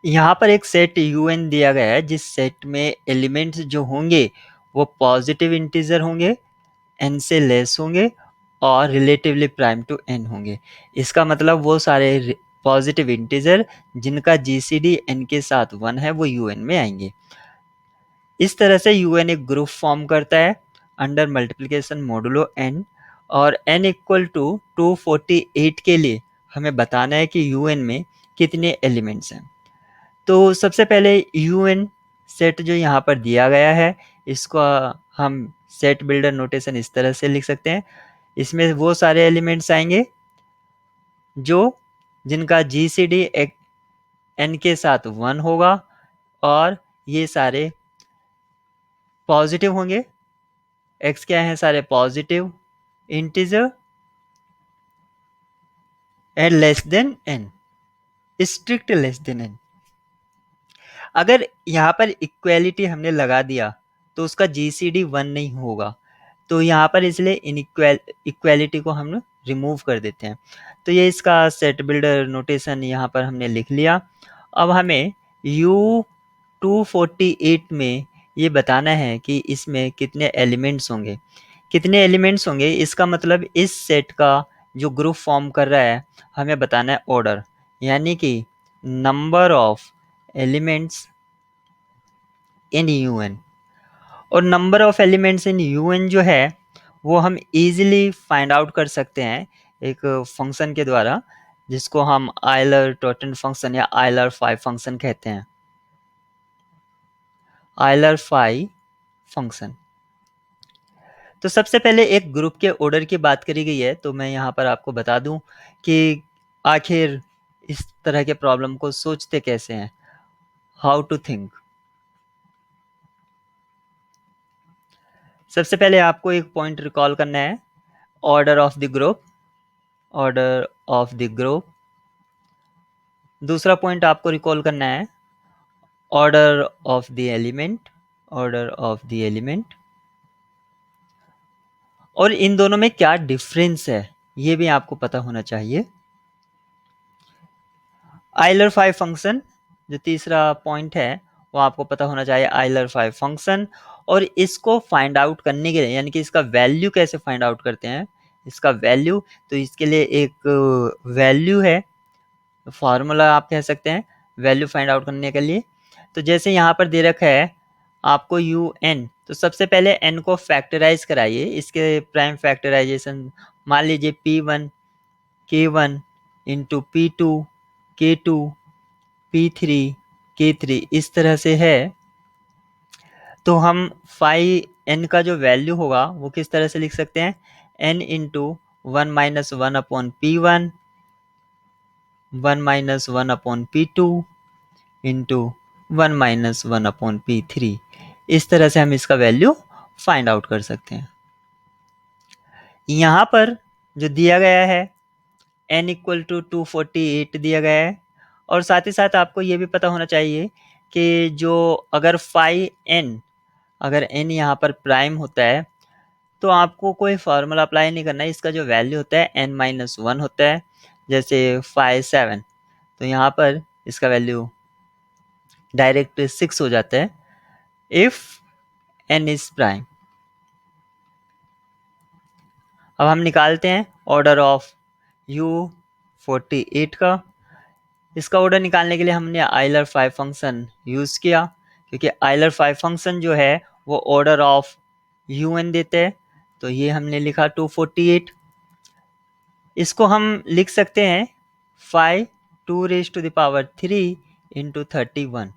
यहाँ पर एक सेट UN दिया गया है जिस सेट में एलिमेंट्स जो होंगे वो पॉजिटिव इंटीजर होंगे, n से लेस होंगे और रिलेटिवली प्राइम टू n होंगे। इसका मतलब वो सारे पॉजिटिव इंटीजर जिनका GCD n के साथ 1 है वो UN में आएंगे। इस तरह से UN एक ग्रुप फॉर्म करता है अंडर मल्टीप्लिकेशन मोडुलो n, और n इक्वल टू 248 के लिए हमें बताना है कि UN में कितने एलिमेंट्स हैं। तो सबसे पहले UN सेट जो यहाँ पर दिया गया है इसको हम सेट बिल्डर नोटेशन इस तरह से लिख सकते हैं। इसमें वो सारे एलिमेंट्स आएंगे जो जिनका GCD n के साथ 1 होगा और ये सारे पॉजिटिव होंगे। x क्या है, सारे positive integer and less than n, strict less than n। अगर यहाँ पर इक्वेलिटी हमने लगा दिया तो उसका GCD 1 नहीं होगा, तो यहाँ पर इसलिए इक्वेलिटी को हम रिमूव कर देते हैं। तो ये इसका सेट बिल्डर नोटेशन यहाँ पर हमने लिख लिया। अब हमें U248 में ये बताना है कि इसमें कितने एलिमेंट्स होंगे। कितने एलिमेंट्स होंगे इसका मतलब इस सेट का जो ग्रुप फॉर्म कर रहा है हमें बताना है ऑर्डर, यानी कि number of elements in UN। और number of elements in UN जो है वो हम इजीली फाइंड आउट कर सकते हैं एक फंक्शन के द्वारा जिसको हम आयलर टॉटन फंक्शन या आयलर फाई फंक्शन कहते हैं। Euler phi function. तो सबसे पहले एक ग्रुप के ऑर्डर की बात करी गई है, तो मैं यहाँ पर आपको बता दूं कि आखिर इस तरह के प्रॉब्लम को सोचते कैसे हैं, हाउ टू थिंक। सबसे पहले आपको एक पॉइंट रिकॉल करना है, order of the group, order of the group. दूसरा पॉइंट आपको रिकॉल करना है order of the element, order of the element. और इन दोनों में क्या डिफरेंस है ये भी आपको पता होना चाहिए। आयलर फाई फंक्शन जो तीसरा पॉइंट है वो आपको पता होना चाहिए, आयलर फाई फंक्शन। और इसको फाइंड आउट करने के लिए यानी कि इसका वैल्यू कैसे फाइंड आउट करते हैं, इसका वैल्यू, तो इसके लिए एक वैल्यू है, फार्मूला आप कह सकते हैं वैल्यू फाइंड आउट करने के लिए। तो जैसे यहाँ पर दे रखा है आपको UN, तो सबसे पहले n को फैक्टराइज कराइए, इसके प्राइम फैक्टराइजेशन मान लीजिए P1 K1 into P2 K2 P3 K3 इस तरह से है। तो हम फाई n का जो वैल्यू होगा वो किस तरह से लिख सकते हैं, n into 1 minus 1 upon P1 1 minus 1 upon P2 into 1 minus 1 upon P3। इस तरह से हम इसका वैल्यू फाइंड आउट कर सकते हैं। यहाँ पर जो दिया गया है n इक्वल टू 248 दिया गया है, और साथ ही साथ आपको ये भी पता होना चाहिए कि जो अगर फाई n, अगर n यहाँ पर प्राइम होता है तो आपको कोई फार्मूला अप्लाई नहीं करना है, इसका जो वैल्यू होता है n माइनस 1 होता है। जैसे फाई 7 तो यहाँ पर इसका वैल्यू डायरेक्ट 6 हो जाता है इफ n इज प्राइम। अब हम निकालते हैं ऑर्डर ऑफ U48 का। इसका ऑर्डर निकालने के लिए हमने आयलर फाई फंक्शन यूज़ किया, क्योंकि आयलर फाई फंक्शन जो है वो ऑर्डर ऑफ UN देते हैं। तो ये हमने लिखा 248। इसको हम लिख सकते हैं 5 2 raise to the power 3 into 31।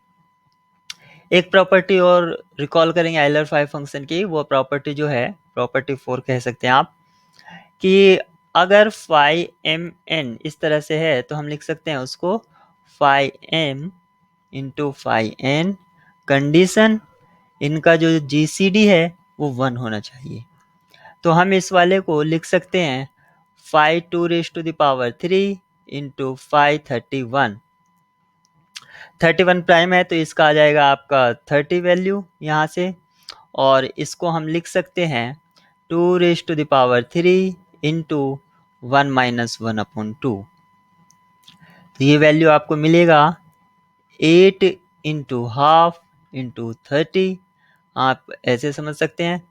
एक प्रॉपर्टी और रिकॉल करेंगे आयलर फाई फंक्शन की, वो प्रॉपर्टी जो है प्रॉपर्टी 4 कह सकते हैं आप, कि अगर फाई एम एन इस तरह से है तो हम लिख सकते हैं उसको phi M into phi N, condition इनका जो GCD है वो 1 होना चाहिए। तो हम इस वाले को लिख सकते हैं phi 2 raise to the power 3 into phi 31। 31 prime है तो इसका आ जाएगा आपका 30 वैल्यू यहाँ से, और इसको हम लिख सकते हैं 2 raise to the power 3 into 1 minus 1 upon 2। तो ये वैल्यू आपको मिलेगा 8 इंटू हाफ इंटू 30, आप ऐसे समझ सकते हैं।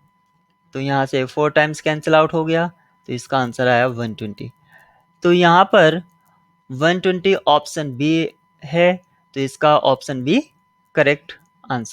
तो यहाँ से 4 टाइम्स कैंसिल आउट हो गया, तो इसका आंसर आया 120। तो यहाँ पर 120 ऑप्शन बी है, तो इसका ऑप्शन बी करेक्ट आंसर।